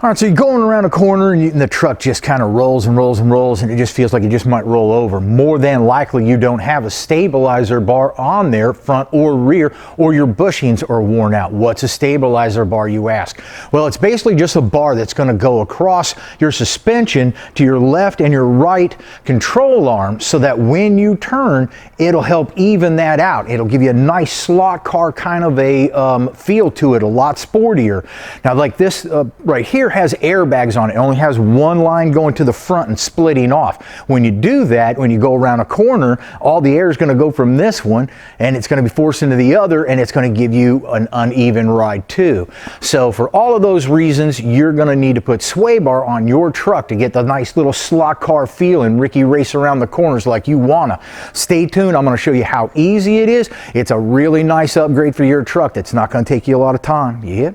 All right, so you're going around a corner and the truck just kind of rolls and rolls and rolls, and it just feels like it just might roll over. More than likely, you don't have a stabilizer bar on there, front or rear, or your bushings are worn out. What's a stabilizer bar, you ask? Well, it's basically just a bar that's going to go across your suspension to your left and your right control arm so that when you turn, it'll help even that out. It'll give you a nice slot car kind of a feel to it, a lot sportier. Now, like this right here, has airbags on it. It only has one line going to the front and splitting off. When you do that, when you go around a corner, all the air is going to go from this one and it's going to be forced into the other, and it's going to give you an uneven ride too. So for all of those reasons, you're going to need to put Swaybar on your truck to get the nice little slot car feel and Ricky race around the corners like you wanna. Stay tuned. I'm going to show you how easy it is. It's a really nice upgrade for your truck that's not going to take you a lot of time. Yeah.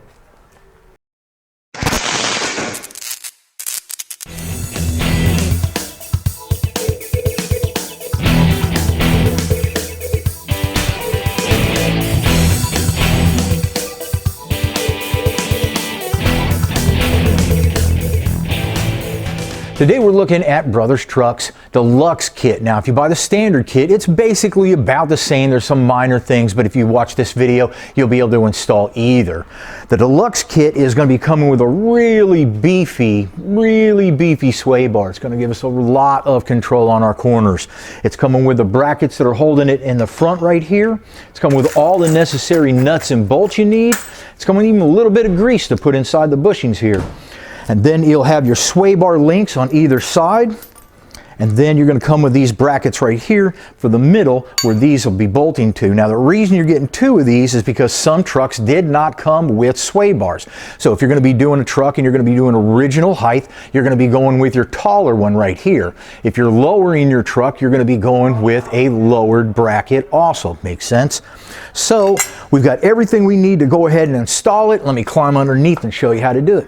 Today we're looking at Brothers Trucks Deluxe Kit. Now, if you buy the standard kit, it's basically about the same. There's some minor things, but if you watch this video, you'll be able to install either. The Deluxe Kit is going to be coming with a really beefy sway bar. It's going to give us a lot of control on our corners. It's coming with the brackets that are holding it in the front right here. It's coming with all the necessary nuts and bolts you need. It's coming with even a little bit of grease to put inside the bushings here. And then you'll have your sway bar links on either side. And then you're going to come with these brackets right here for the middle where these will be bolting to. Now, the reason you're getting two of these is because some trucks did not come with sway bars. So if you're going to be doing a truck and you're going to be doing original height, you're going to be going with your taller one right here. If you're lowering your truck, you're going to be going with a lowered bracket also. Makes sense? So we've got everything we need to go ahead and install it. Let me climb underneath and show you how to do it.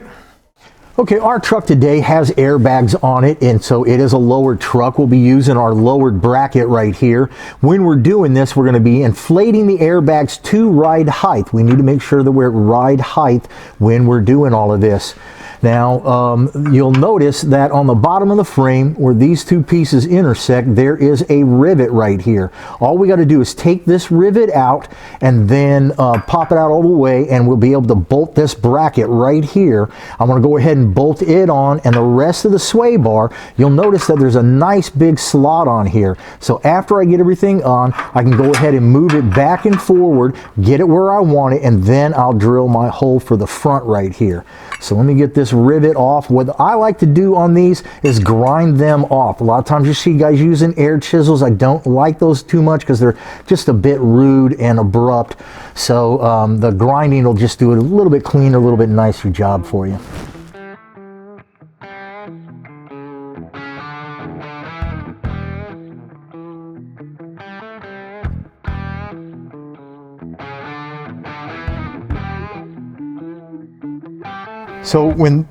Okay, our truck today has airbags on it, and so it is a lowered truck. We'll be using our lowered bracket right here. When we're doing this, we're going to be inflating the airbags to ride height. We need to make sure that we're at ride height when we're doing all of this. Now, you'll notice that on the bottom of the frame where these two pieces intersect, there is a rivet right here. All we got to do is take this rivet out and then pop it out all the way, and we'll be able to bolt this bracket right here. I'm going to go ahead and bolt it on, and the rest of the sway bar, you'll notice that there's a nice big slot on here. So after I get everything on, I can go ahead and move it back and forward, get it where I want it, and then I'll drill my hole for the front right here. So let me get this rivet off. What I like to do on these is grind them off. A lot of times you see guys using air chisels. I don't like those too much because they're just a bit rude and abrupt. So the grinding will just do it a little bit cleaner, a little bit nicer job for you. So when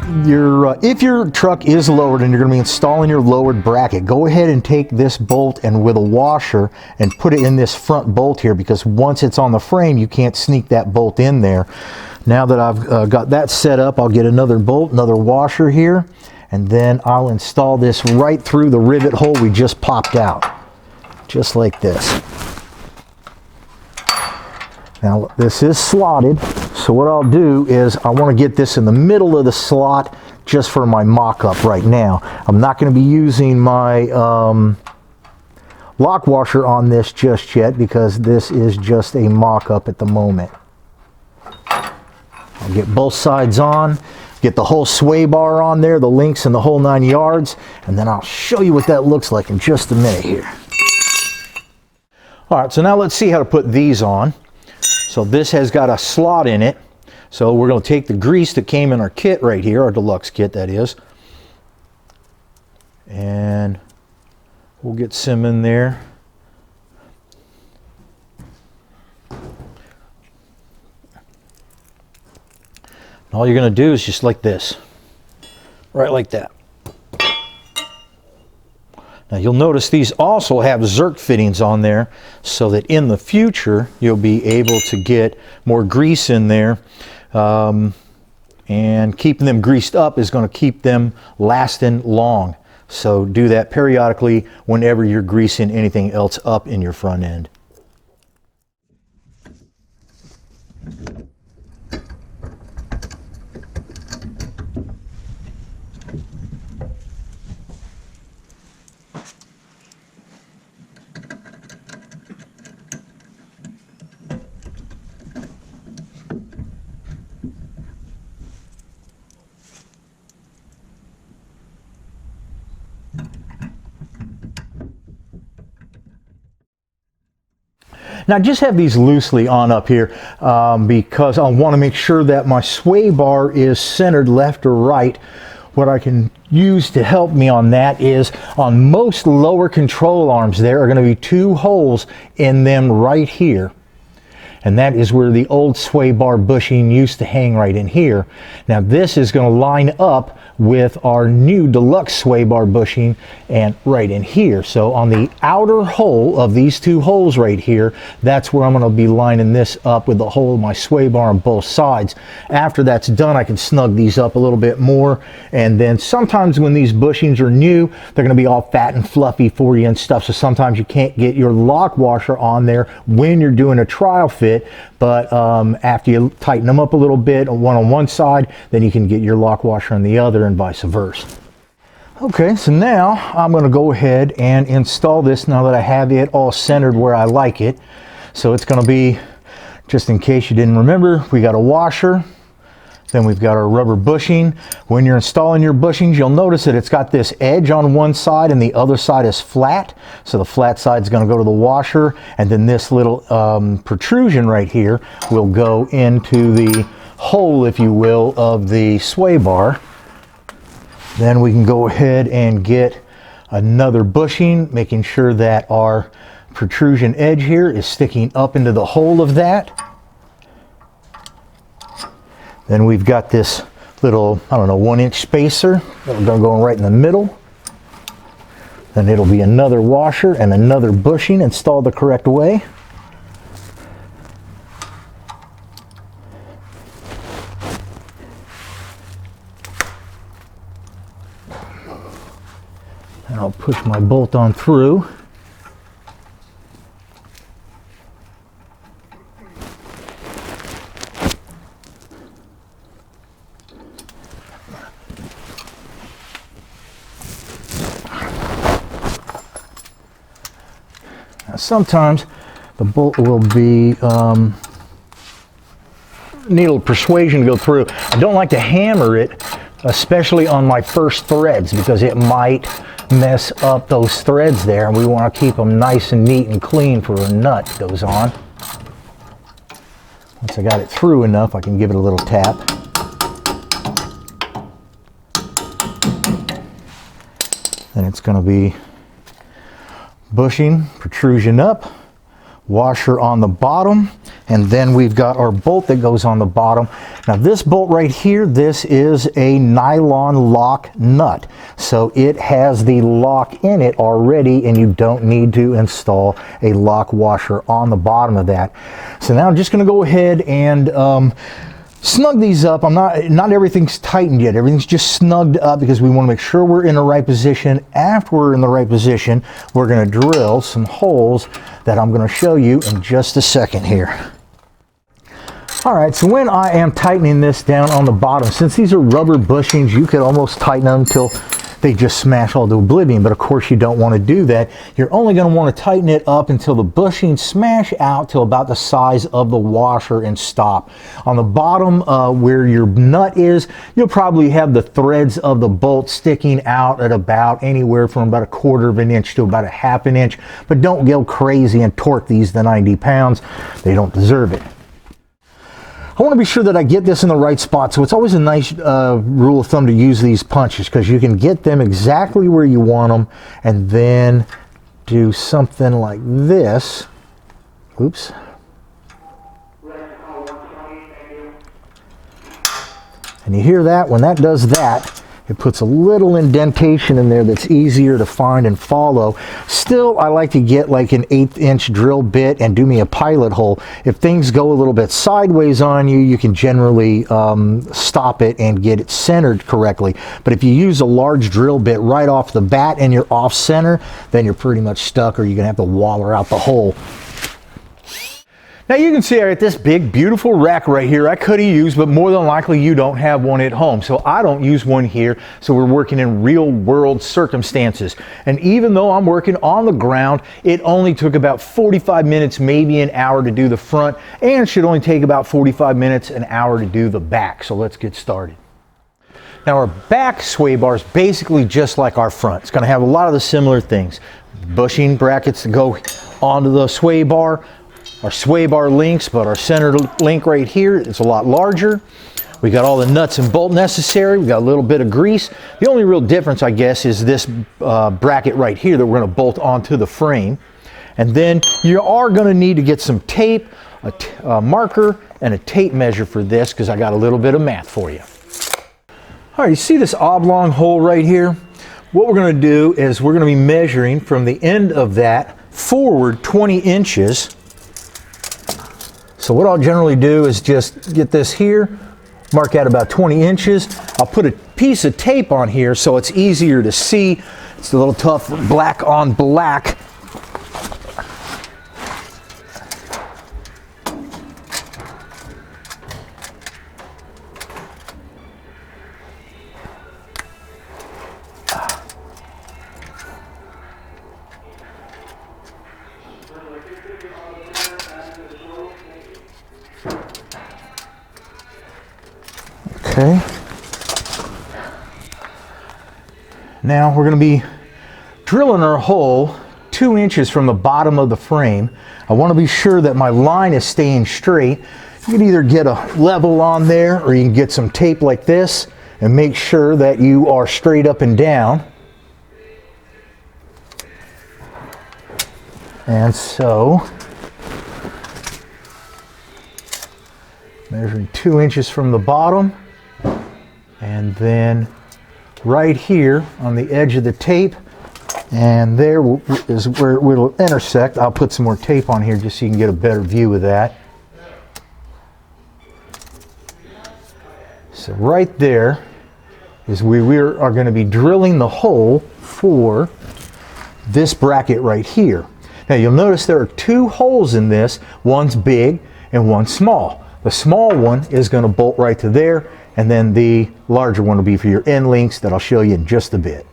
if your truck is lowered and you're going to be installing your lowered bracket, go ahead and take this bolt and with a washer and put it in this front bolt here, because once it's on the frame, you can't sneak that bolt in there. Now that I've got that set up, I'll get another bolt, another washer here, and then I'll install this right through the rivet hole we just popped out, just like this. Now this is slotted. So what I'll do is I want to get this in the middle of the slot just for my mock-up right now. I'm not going to be using my lock washer on this just yet because this is just a mock-up at the moment. I'll get both sides on, get the whole sway bar on there, the links and the whole 9 yards, and then I'll show you what that looks like in just a minute here. All right, so now let's see how to put these on. So this has got a slot in it. So we're going to take the grease that came in our kit right here, our deluxe kit that is, and we'll get some in there. And all you're going to do is just like this, right like that. Now you'll notice these also have Zerk fittings on there so that in the future you'll be able to get more grease in there And keeping them greased up is going to keep them lasting long. So do that periodically whenever you're greasing anything else up in your front end. Now I just have these loosely on up here because I want to make sure that my sway bar is centered left or right. What I can use to help me on that is on most lower control arms there are going to be 2 holes in them right here. And that is where the old sway bar bushing used to hang, right in here. Now this is going to line up with our new deluxe sway bar bushing and right in here. So on the outer hole of these 2 holes right here, that's where I'm going to be lining this up with the hole of my sway bar on both sides. After that's done, I can snug these up a little bit more, and then sometimes when these bushings are new, they're going to be all fat and fluffy for you and stuff, so sometimes you can't get your lock washer on there when you're doing a trial fit. But after you tighten them up a little bit, one on one side, then you can get your lock washer on the other and vice versa. Okay, so now I'm going to go ahead and install this now that I have it all centered where I like it. So it's going to be, just in case you didn't remember, we got a washer. Then we've got our rubber bushing. When you're installing your bushings, you'll notice that it's got this edge on one side and the other side is flat. So the flat side is going to go to the washer, and then this little protrusion right here will go into the hole, if you will, of the sway bar. Then we can go ahead and get another bushing, making sure that our protrusion edge here is sticking up into the hole of that. Then we've got this little, I don't know, 1-inch spacer that we're going to go right in the middle. Then it'll be another washer and another bushing installed the correct way. And I'll push my bolt on through. Sometimes the bolt will be need a little persuasion to go through. I don't like to hammer it, especially on my first threads, because it might mess up those threads there, and we want to keep them nice and neat and clean for a nut goes on. Once I got it through enough, I can give it a little tap. Then it's going to be bushing, protrusion up, washer on the bottom, and then we've got our bolt that goes on the bottom. Now this bolt right here, this is a nylon lock nut. So it has the lock in it already, and you don't need to install a lock washer on the bottom of that. So now I'm just going to go ahead and snug these up. Not everything's tightened yet. Everything's just snugged up because we want to make sure we're in the right position. After we're in the right position, we're going to drill some holes that I'm going to show you in just a second here. All right, so when I am tightening this down on the bottom, since these are rubber bushings, you could almost tighten them until they just smash all to oblivion, but of course you don't want to do that. You're only going to want to tighten it up until the bushings smash out to about the size of the washer and stop. On the bottom where your nut is, you'll probably have the threads of the bolt sticking out at about anywhere from about 1/4 of an inch to about 1/2 inch, but don't go crazy and torque these to 90 pounds. They don't deserve it. I want to be sure that I get this in the right spot, so it's always a nice rule of thumb to use these punches, because you can get them exactly where you want them and then do something like this. Oops. And you hear that? When that does that, It puts a little indentation in there that's easier to find and follow. Still, I like to get like an 1/8" drill bit and do me a pilot hole. If things go a little bit sideways on you, you can generally stop it and get it centered correctly. But if you use a large drill bit right off the bat and you're off center, then you're pretty much stuck, or you're gonna have to waller out the hole. Now you can see I got this big beautiful rack right here I could have used, but more than likely you don't have one at home. So I don't use one here, so we're working in real world circumstances. And even though I'm working on the ground, it only took about 45 minutes, maybe an hour to do the front, and should only take about 45 minutes, an hour to do the back. So let's get started. Now our back sway bar is basically just like our front. It's going to have a lot of the similar things. Bushing brackets to go onto the sway bar. Our sway bar links, but our center link right here is a lot larger. We got all the nuts and bolt necessary. We got a little bit of grease. The only real difference, I guess, is this bracket right here that we're going to bolt onto the frame. And then you are going to need to get some tape, a marker, and a tape measure for this, because I got a little bit of math for you. All right, you see this oblong hole right here? What we're going to do is we're going to be measuring from the end of that forward 20 inches. So what I'll generally do is just get this here, mark out about 20 inches. I'll put a piece of tape on here so it's easier to see. It's a little tough black on black. Okay. Now we're going to be drilling our hole 2 inches from the bottom of the frame. I want to be sure that my line is staying straight. You can either get a level on there, or you can get some tape like this and make sure that you are straight up and down. And so, measuring 2 inches from the bottom. And then right here on the edge of the tape, and there is where it will intersect. I'll put some more tape on here just so you can get a better view of that. So right there is where we are going to be drilling the hole for this bracket right here. Now you'll notice there are two holes in this. One's big and one's small. The small one is going to bolt right to there, and then the larger one will be for your end links that I'll show you in just a bit.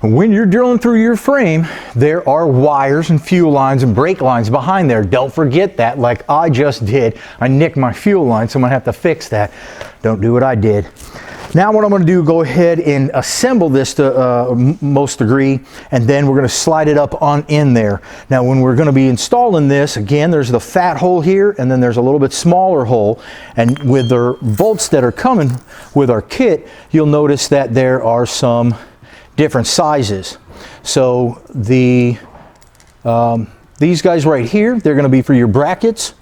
When you're drilling through your frame, there are wires and fuel lines and brake lines behind there. Don't forget that, like I just did. I nicked my fuel line, so I'm going to have to fix that. Don't do what I did. Now what I'm going to do, go ahead and assemble this to most degree, and then we're going to slide it up on in there. Now when we're going to be installing this, again, there's the fat hole here, and then there's a little bit smaller hole. And with the bolts that are coming with our kit, you'll notice that there are some different sizes. So these guys right here, they're going to be for your brackets.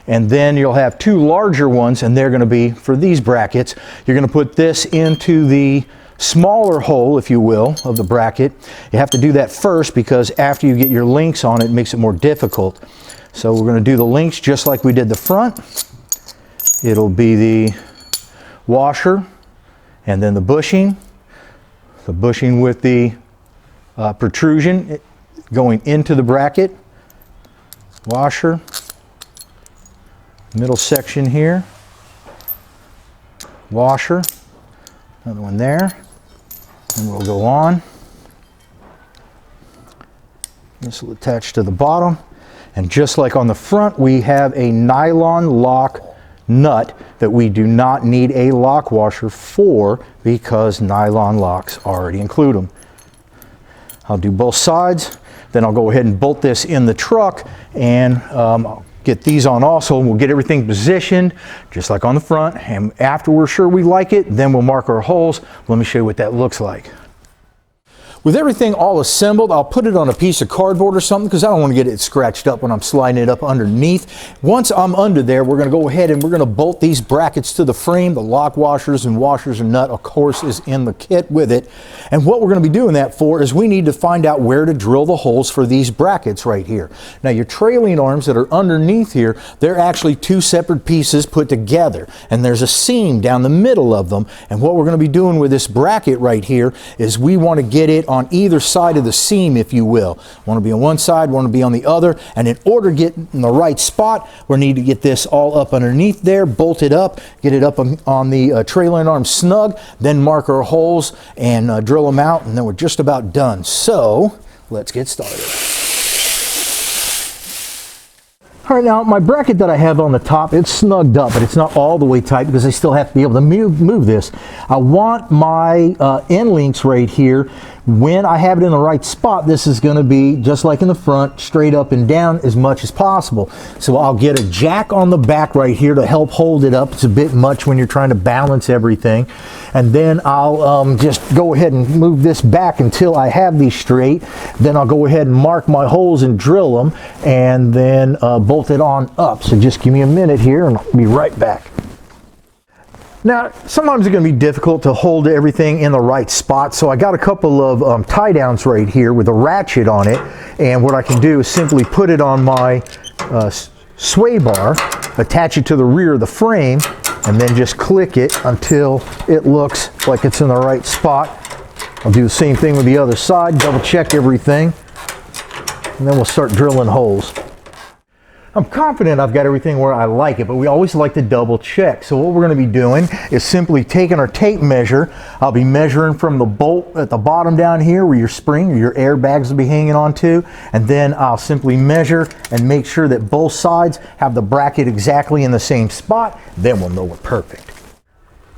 And then you'll have two larger ones, and they're going to be for these brackets. You're going to put this into the smaller hole, if you will, of the bracket. You have to do that first, because after you get your links on it, it makes it more difficult. So we're going to do the links just like we did the front. It'll be the washer, and then the bushing with the protrusion going into the bracket, washer, middle section here, washer, another one there, and we'll go on. This will attach to the bottom, and just like on the front, we have a nylon lock nut that we do not need a lock washer for, because nylon locks already include them. I'll do both sides, then I'll go ahead and bolt this in the truck, and I'll get these on also, and we'll get everything positioned just like on the front, and after we're sure we like it, then we'll mark our holes. Let me show you what that looks like. With everything all assembled, I'll put it on a piece of cardboard or something because I don't want to get it scratched up when I'm sliding it up underneath. Once I'm under there, we're going to go ahead and we're going to bolt these brackets to the frame. The lock washers and washers and nut, of course, is in the kit with it. And what we're going to be doing that for is we need to find out where to drill the holes for these brackets right here. Now, your trailing arms that are underneath here, they're actually two separate pieces put together. And there's a seam down the middle of them. And what we're going to be doing with this bracket right here is we want to get it on either side of the seam, if you will. Want to be on one side, want to be on the other, and in order to get in the right spot, we need to get this all up underneath there, bolt it up, get it up on the trailing arm snug, then mark our holes and drill them out, and then we're just about done. So let's get started. All right, now my bracket that I have on the top, it's snugged up, but it's not all the way tight because I still have to be able to move this. I want my end links right here. When I have it in the right spot, this is going to be just like in the front, straight up and down as much as possible. So I'll get a jack on the back right here to help hold it up. It's a bit much when you're trying to balance everything. And then I'll just go ahead and move this back until I have these straight. Then I'll go ahead and mark my holes and drill them and then bolt it on up. So just give me a minute here and I'll be right back. Now, sometimes it's going to be difficult to hold everything in the right spot, so I got a couple of tie downs right here with a ratchet on it, and what I can do is simply put it on my sway bar, attach it to the rear of the frame, and then just click it until it looks like it's in the right spot. I'll do the same thing with the other side, double check everything, and then we'll start drilling holes. I'm confident I've got everything where I like it, but we always like to double check. So what we're going to be doing is simply taking our tape measure. I'll be measuring from the bolt at the bottom down here where your spring or your airbags will be hanging on to, and then I'll simply measure and make sure that both sides have the bracket exactly in the same spot. Then we'll know we're perfect.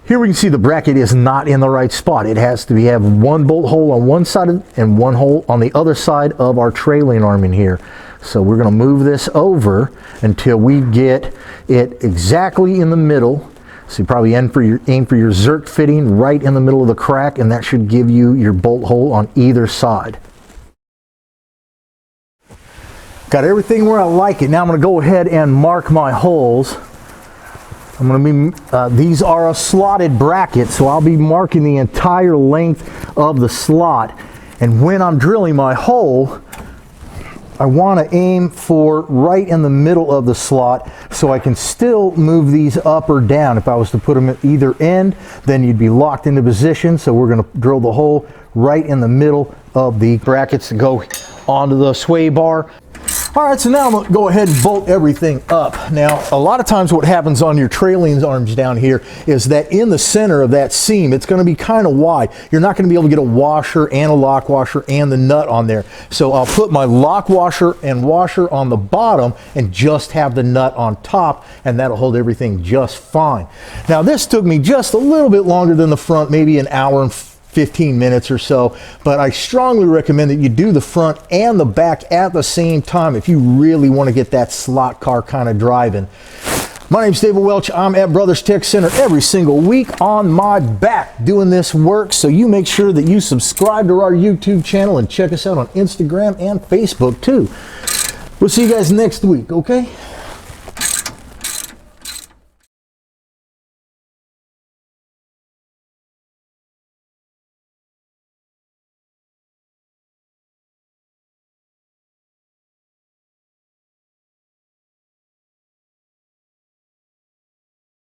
Here we can see the bracket is not in the right spot. It has to have one bolt hole on one side and one hole on the other side of our trailing arm in here. So we're going to move this over until we get it exactly in the middle. So you probably aim for your Zerk fitting right in the middle of the crack, and that should give you your bolt hole on either side. Got everything where I like it. Now I'm going to go ahead and mark my holes. I'm going to be, these are a slotted bracket, so I'll be marking the entire length of the slot. And when I'm drilling my hole, I want to aim for right in the middle of the slot so I can still move these up or down. If I was to put them at either end, then you'd be locked into position. So we're going to drill the hole right in the middle of the brackets and go onto the sway bar. All right, so now I'm going to go ahead and bolt everything up. Now, a lot of times what happens on your trailing arms down here is that in the center of that seam, it's going to be kind of wide. You're not going to be able to get a washer and a lock washer and the nut on there. So I'll put my lock washer and washer on the bottom and just have the nut on top, and that'll hold everything just fine. Now, this took me just a little bit longer than the front, maybe an hour and 15 minutes or so, but I strongly recommend that you do the front and the back at the same time if you really want to get that slot car kind of driving. My name's David Welch. I'm at Brothers Tech Center every single week on my back doing this work, so you make sure that you subscribe to our YouTube channel and check us out on Instagram and Facebook too. We'll see you guys next week, okay?